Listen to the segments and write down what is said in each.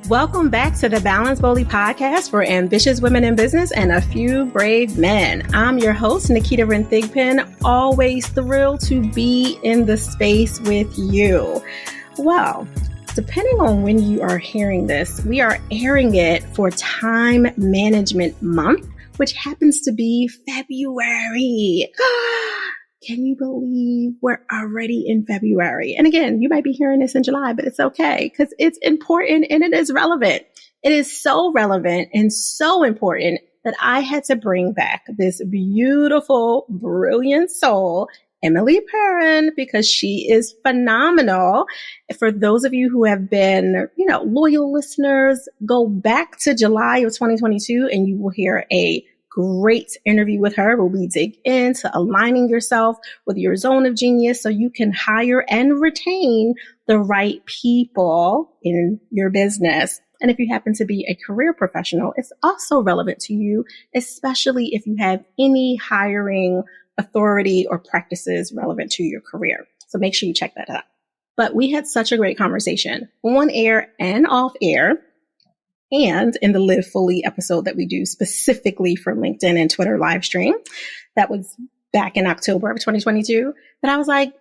Welcome back to the Balance Boldly podcast for ambitious women in business and a few brave men. I'm your host, Naketa Ren Thigpen, always thrilled to be in the space with you. Well, depending on when you are hearing this, we are airing it for Time Management Month, which happens to be February. Can you believe we're already in February? And again, you might be hearing this in July, but it's okay because it's important and it is relevant. It is so relevant and so important that I had to bring back this beautiful, brilliant soul, Emily Perron, because she is phenomenal. For those of you who have been, loyal listeners, go back to July of 2022 and you will hear a great interview with her where we dig into aligning yourself with your zone of genius so you can hire and retain the right people in your business. And if you happen to be a career professional, it's also relevant to you, especially if you have any hiring authority or practices relevant to your career. So make sure you check that out. But we had such a great conversation on air and off air, and in the Live Fully episode that we do specifically for LinkedIn and Twitter live stream. That was back in October of 2022. But I was like,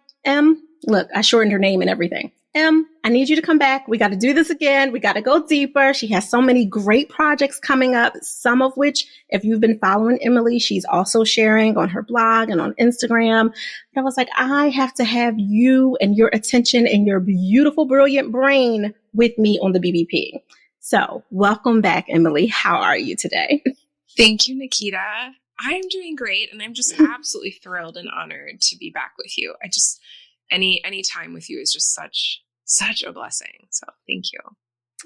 look, I shortened her name and everything. I need you to come back. We got to do this again. We got to go deeper. She has so many great projects coming up, some of which, if you've been following Emily, she's also sharing on her blog and on Instagram. But I was like, I have to have you and your attention and your beautiful, brilliant brain with me on the BBP. So welcome back, Emily. How are you today? Thank you, Naketa. I'm doing great, and I'm just absolutely thrilled and honored to be back with you. Any time with you is just such a blessing. So thank you.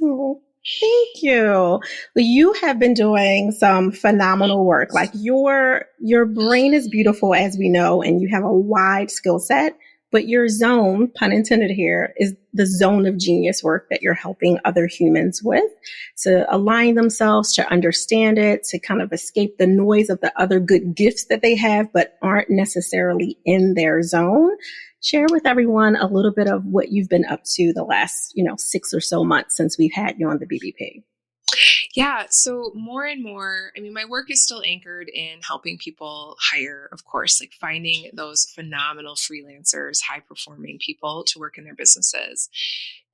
Oh, thank you. Well, you have been doing some phenomenal work. Like your brain is beautiful, as we know, and you have a wide skill set. But your zone, pun intended here, is the zone of genius work that you're helping other humans with to align themselves, to understand it, to kind of escape the noise of the other good gifts that they have, but aren't necessarily in their zone. Share with everyone a little bit of what you've been up to the last, 6 or so months since we've had you on the BBP. Yeah. So more and more, my work is still anchored in helping people hire, of course, like finding those phenomenal freelancers, high performing people to work in their businesses.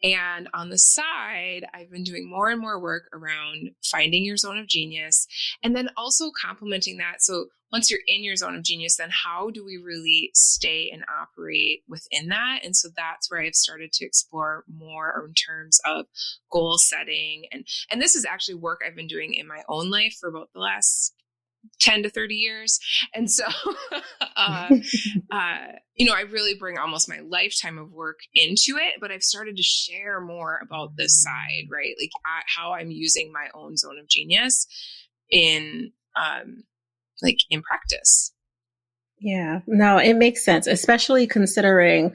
And on the side, I've been doing more and more work around finding your zone of genius and then also complementing that. So once you're in your zone of genius, then how do we really stay and operate within that? And so that's where I've started to explore more in terms of goal setting. And this is actually work I've been doing in my own life for about the last 10 to 30 years. And so, I really bring almost my lifetime of work into it, but I've started to share more about this side, right? Like how I'm using my own zone of genius in practice. Yeah, no, it makes sense, especially considering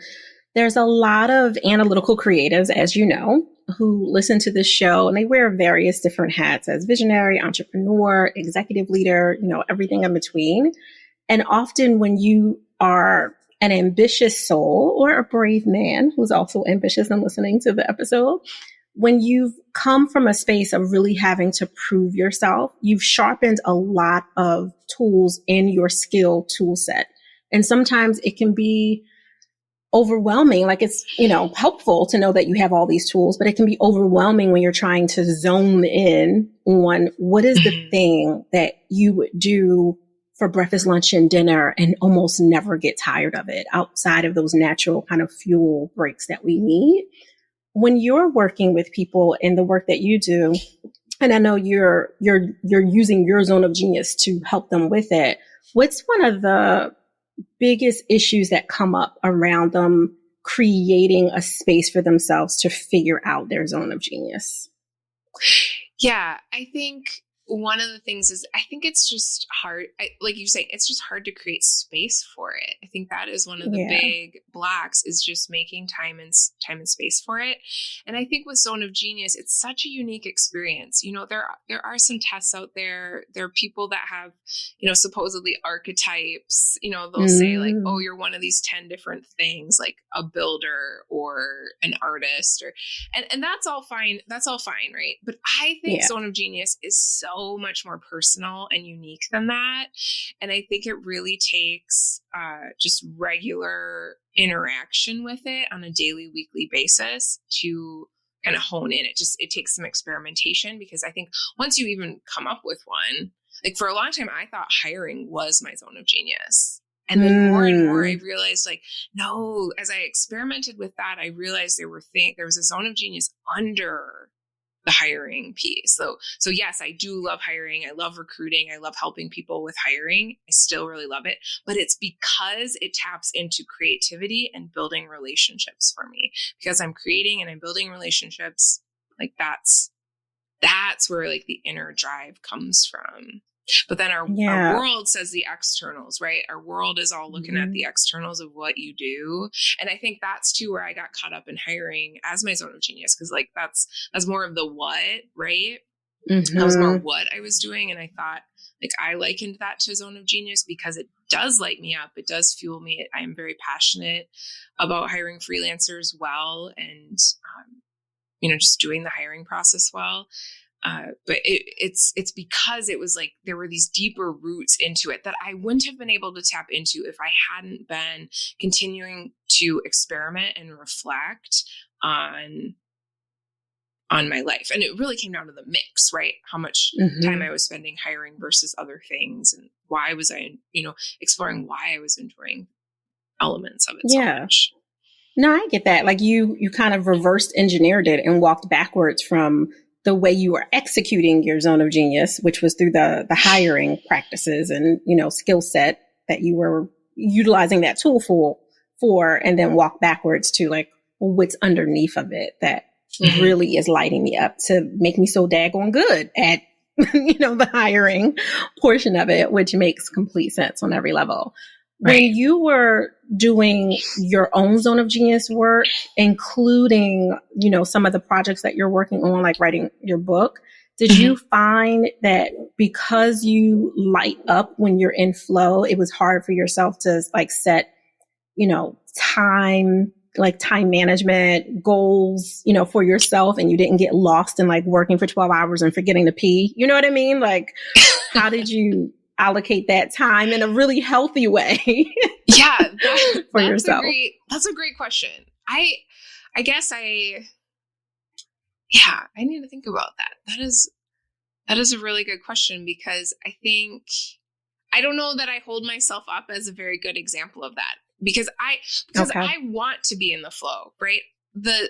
there's a lot of analytical creatives, as you know, who listen to this show and they wear various different hats as visionary, entrepreneur, executive leader, everything in between. And often when you are an ambitious soul or a brave man who's also ambitious and listening to the episode, when you've come from a space of really having to prove yourself, you've sharpened a lot of tools in your skill tool set. And sometimes it can be overwhelming. Like it's, helpful to know that you have all these tools, but it can be overwhelming when you're trying to zone in on what is the thing that you would do for breakfast, lunch, and dinner and almost never get tired of it outside of those natural kind of fuel breaks that we need. When you're working with people in the work that you do, and I know you're using your zone of genius to help them with it, what's one of the biggest issues that come up around them creating a space for themselves to figure out their zone of genius? Yeah, I think one of the things is I think it's just hard. Like you say, it's just hard to create space for it. I think that is one of the big blocks, is just making time and space for it. And I think with Zone of Genius, it's such a unique experience. You know, there are some tests out there. There are people that have, you know, supposedly archetypes. You know, they'll say like, oh, you're one of these 10 different things, like a builder or an artist, or and that's all fine. That's all fine, right? But I think Zone of Genius is so much more personal and unique than that. And I think it really takes just regular interaction with it on a daily, weekly basis to kind of hone in. It takes some experimentation, because I think once you even come up with one, like for a long time, I thought hiring was my zone of genius. And then more and more, I realized like, no, as I experimented with that, I realized there was a zone of genius under the hiring piece. So yes, I do love hiring. I love recruiting. I love helping people with hiring. I still really love it, but it's because it taps into creativity and building relationships for me, because I'm creating and I'm building relationships. Like that's where like the inner drive comes from. But then our world says the externals, right? Our world is all looking at the externals of what you do. And I think that's too where I got caught up in hiring as my zone of genius. Cause like that's more of the what, right? That was more what I was doing. And I thought like I likened that to zone of genius because it does light me up. It does fuel me. I am very passionate about hiring freelancers well, and, you know, just doing the hiring process well. But it's because it was like there were these deeper roots into it that I wouldn't have been able to tap into if I hadn't been continuing to experiment and reflect on my life. And it really came down to the mix, right? How much time I was spending hiring versus other things, and why was I, you know, exploring why I was enjoying elements of it so much. No, I get that. Like you kind of reversed engineered it and walked backwards from the way you were executing your zone of genius, which was through the hiring practices and, you know, skill set that you were utilizing that tool for, and then walk backwards to like, well, what's underneath of it that really is lighting me up to make me so daggone good at, you know, the hiring portion of it, which makes complete sense on every level. Right. When you were doing your own zone of genius work, including, you know, some of the projects that you're working on, like writing your book, did you find that because you light up when you're in flow, it was hard for yourself to like set, you know, time management goals, you know, for yourself, and you didn't get lost in like working for 12 hours and forgetting to pee? You know what I mean? Like, how did you allocate that time in a really healthy way? For yourself. That's a great question. I guess I need to think about that. That is a really good question, because I think, I don't know that I hold myself up as a very good example of that, because I want to be in the flow, right? The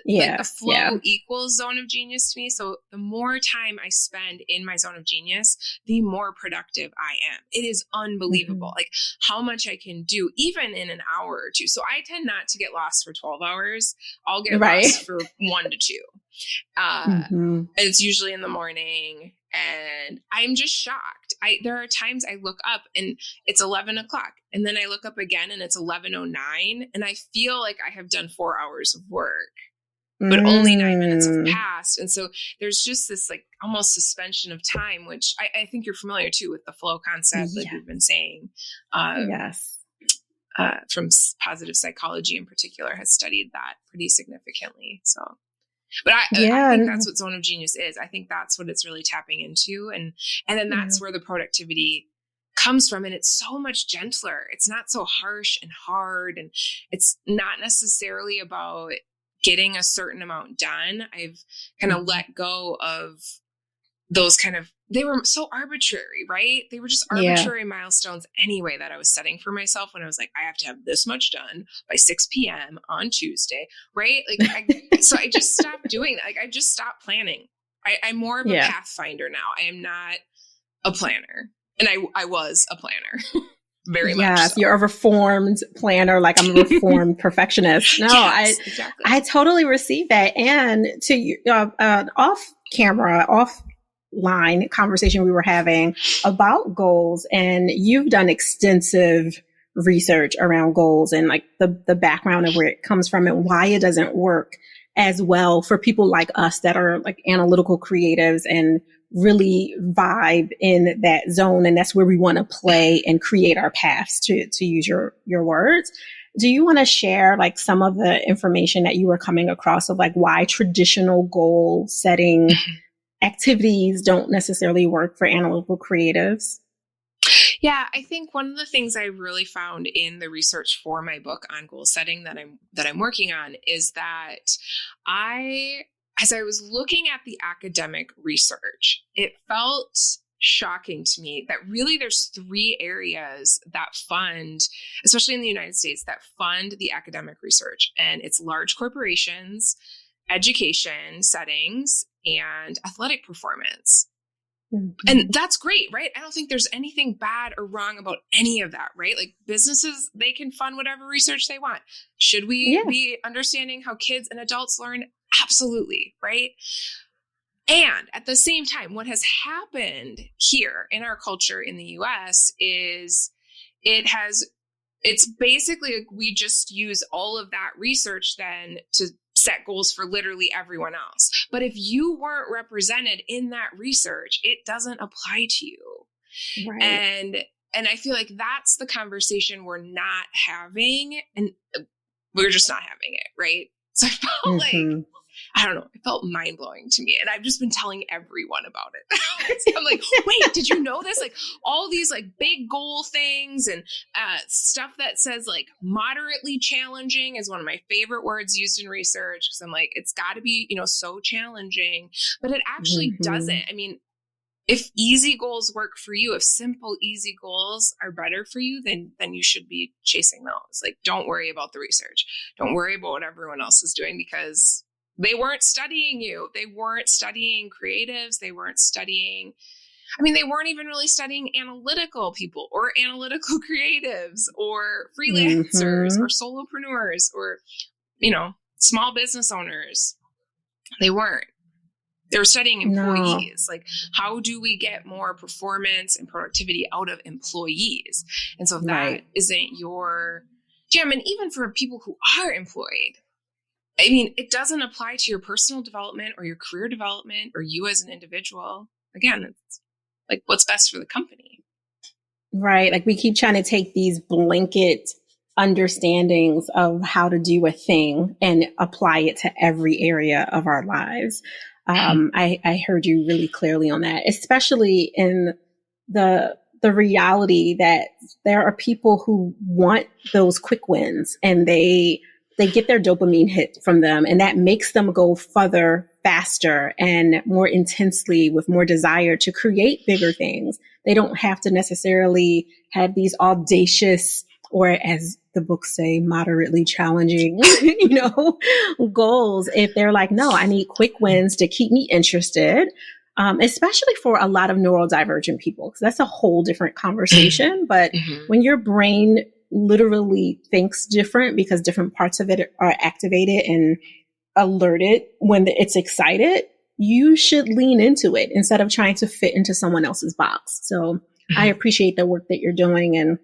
flow equals zone of genius to me. So the more time I spend in my zone of genius, the more productive I am. It is unbelievable. Like how much I can do even in an hour or two. So I tend not to get lost for 12 hours. I'll get lost for 1 to 2. And it's usually in the morning, and I'm just shocked. There are times I look up and it's 11 o'clock, and then I look up again and it's 11:09, and I feel like I have done 4 hours of work, but only 9 minutes have passed. And so there's just this like almost suspension of time, which I think you're familiar too with the flow concept that you've been saying. From positive psychology in particular has studied that pretty significantly. So, but I think that's what zone of genius is. I think that's what it's really tapping into. And then that's where the productivity comes from. And it's so much gentler. It's not so harsh and hard. And it's not necessarily about getting a certain amount done. I've kind of let go of those they were so arbitrary, right? They were just arbitrary milestones anyway that I was setting for myself when I was like, I have to have this much done by 6 p.m. on Tuesday, right? Like, so I just stopped doing that. Like, I just stopped planning. I'm more of a pathfinder now. I am not a planner. And I was a planner. Very much. Yes, so. You're a reformed planner. Like I'm a reformed perfectionist. No, exactly. I totally receive that. And to off line conversation we were having about goals, and you've done extensive research around goals and like the background of where it comes from and why it doesn't work as well for people like us that are like analytical creatives and really vibe in that zone. And that's where we want to play and create our paths, to use your words. Do you want to share like some of the information that you were coming across of like why traditional goal setting activities don't necessarily work for analytical creatives? Yeah, I think one of the things I really found in the research for my book on goal setting that I'm working on is that as I was looking at the academic research, it felt shocking to me that really there's three areas that fund, especially in the United States, that fund the academic research. And it's large corporations, education settings, and athletic performance. Mm-hmm. And that's great, right? I don't think there's anything bad or wrong about any of that, right? Like businesses, they can fund whatever research they want. Should we be understanding how kids and adults learn? Absolutely, right? And at the same time, what has happened here in our culture in the US is it's basically like we just use all of that research then to set goals for literally everyone else. But if you weren't represented in that research, it doesn't apply to you. Right. And I feel like that's the conversation we're not having, and we're just not having it, right? So I felt like, I don't know, it felt mind-blowing to me. And I've just been telling everyone about it. So I'm like, wait, did you know this? Like all these like big goal things and stuff that says like moderately challenging is one of my favorite words used in research. Cause I'm like, it's gotta be, so challenging, but it actually doesn't. I mean, if easy goals work for you, if simple, easy goals are better for you, then you should be chasing those. Like, don't worry about the research. Don't worry about what everyone else is doing because they weren't studying you. They weren't studying creatives. They weren't studying, they weren't even really studying analytical people or analytical creatives or freelancers or solopreneurs or, small business owners. They weren't. They were studying employees. No. Like, how do we get more performance and productivity out of employees? And so if that isn't your jam, and even for people who are employed, it doesn't apply to your personal development or your career development or you as an individual. Again, it's like what's best for the company. Right. Like we keep trying to take these blanket understandings of how to do a thing and apply it to every area of our lives. I heard you really clearly on that, especially in the reality that there are people who want those quick wins and they get their dopamine hit from them, and that makes them go further, faster, and more intensely with more desire to create bigger things. They don't have to necessarily have these audacious, or as the books say, moderately challenging, goals. If they're like, no, I need quick wins to keep me interested, especially for a lot of neurodivergent people, because that's a whole different conversation. But when your brain literally thinks different because different parts of it are activated and alerted when it's excited, you should lean into it instead of trying to fit into someone else's box. So I appreciate the work that you're doing and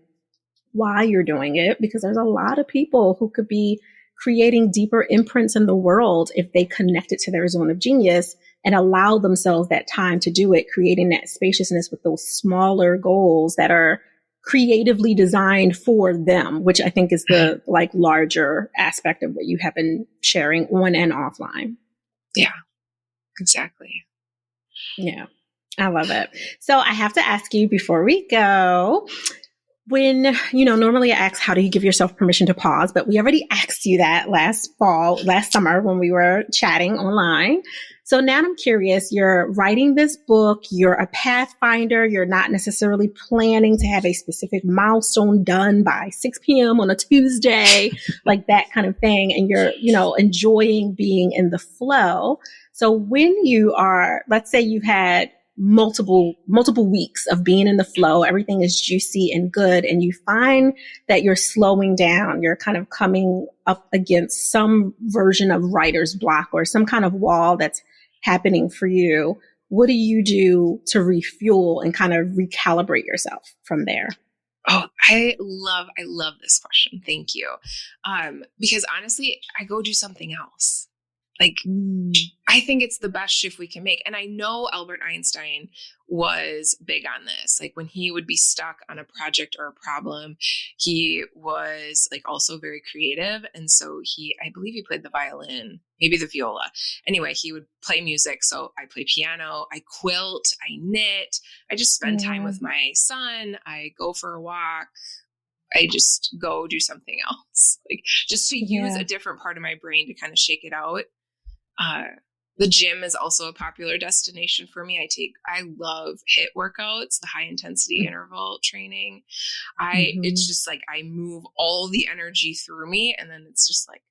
why you're doing it, because there's a lot of people who could be creating deeper imprints in the world if they connect it to their zone of genius and allow themselves that time to do it, creating that spaciousness with those smaller goals that are creatively designed for them, which I think is the larger aspect of what you have been sharing on and offline. Yeah, exactly. Yeah, I love it. So I have to ask you before we go, when, normally I ask, how do you give yourself permission to pause? But we already asked you that last summer when we were chatting online. So now I'm curious, you're writing this book, you're a pathfinder, you're not necessarily planning to have a specific milestone done by 6 p.m. on a Tuesday, like that kind of thing. And you're, enjoying being in the flow. So when you are, let's say you've had multiple weeks of being in the flow, everything is juicy and good, and you find that you're slowing down, you're kind of coming up against some version of writer's block or some kind of wall that's happening for you. what do you do to refuel and kind of recalibrate yourself from there? Oh, I love this question. Thank you. Because honestly, I go do something else. Like, I think it's the best shift we can make. And I know Albert Einstein was big on this. Like, when he would be stuck on a project or a problem, he was like also very creative. And so I believe he played the violin, maybe the viola. Anyway, he would play music. So I play piano, I quilt, I knit, I just spend time with my son. I go for a walk. I just go do something else, like just to use a different part of my brain to kind of shake it out. The gym is also a popular destination for me. I love HIIT workouts, the high intensity interval training. It's just like, I move all the energy through me, and then it's just like,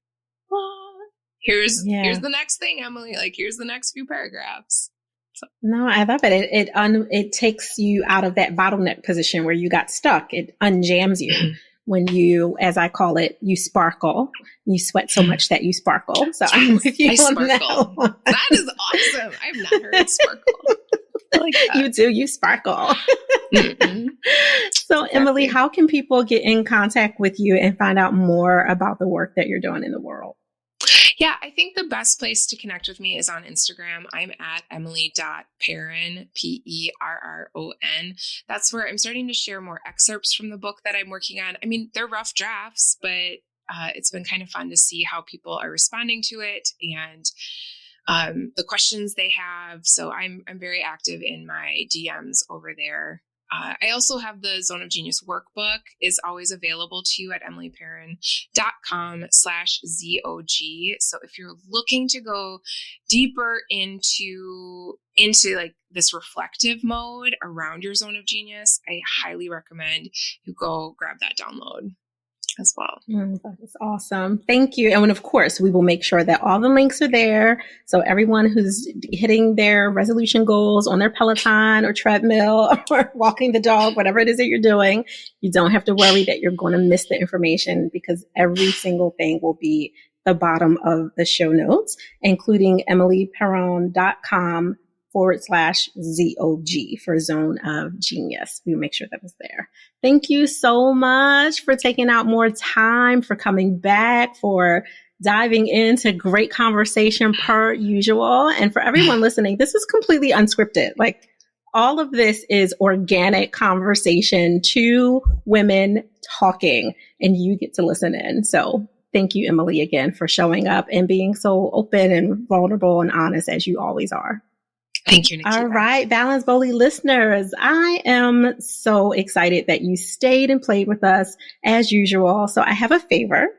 here's the next thing, Emily, like, here's the next few paragraphs. So. No, I love it. It takes you out of that bottleneck position where you got stuck. It unjams you. When you, as I call it, you sparkle. You sweat so much that you sparkle. So I'm with you on sparkle. that one. That is awesome. I've not heard sparkle. I like that. You do. You sparkle. So Emily, how can people get in contact with you and find out more about the work that you're doing in the world? Yeah, I think the best place to connect with me is on Instagram. I'm at Emily.Perron, Perron. That's where I'm starting to share more excerpts from the book that I'm working on. I mean, they're rough drafts, but it's been kind of fun to see how people are responding to it and the questions they have. So I'm very active in my DMs over there. I also have the Zone of Genius workbook is always available to you at emilyperron.com/ZOG. So if you're looking to go deeper into like this reflective mode around your zone of genius, I highly recommend you go grab that download as well. That is awesome. Thank you. And of course, we will make sure that all the links are there. So everyone who's hitting their resolution goals on their Peloton or treadmill or walking the dog, whatever it is that you're doing, you don't have to worry that you're going to miss the information, because every single thing will be the bottom of the show notes, including emilyperron.com/ZOG for Zone of Genius. We'll make sure that was there. Thank you so much for taking out more time, for coming back, for diving into great conversation per usual. And for everyone listening, this is completely unscripted. Like, all of this is organic conversation, two women talking, and you get to listen in. So thank you, Emily, again, for showing up and being so open and vulnerable and honest as you always are. Thank you, Naketa. All right, Balance Boldly listeners, I am so excited that you stayed and played with us as usual. So I have a favor,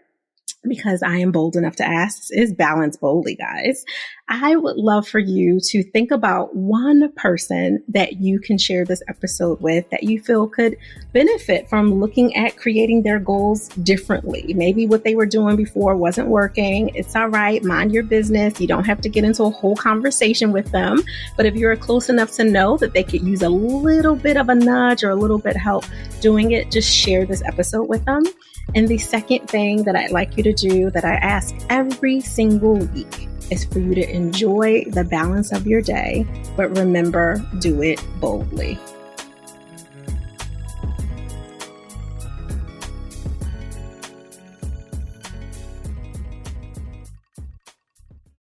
because I am bold enough to ask. This is Balance Boldly, guys. I would love for you to think about one person that you can share this episode with that you feel could benefit from looking at creating their goals differently. Maybe what they were doing before wasn't working. It's all right. Mind your business. You don't have to get into a whole conversation with them. But if you're close enough to know that they could use a little bit of a nudge or a little bit of help doing it, just share this episode with them. And the second thing that I'd like you to do, that I ask every single week, is for you to enjoy the balance of your day, but remember, do it boldly.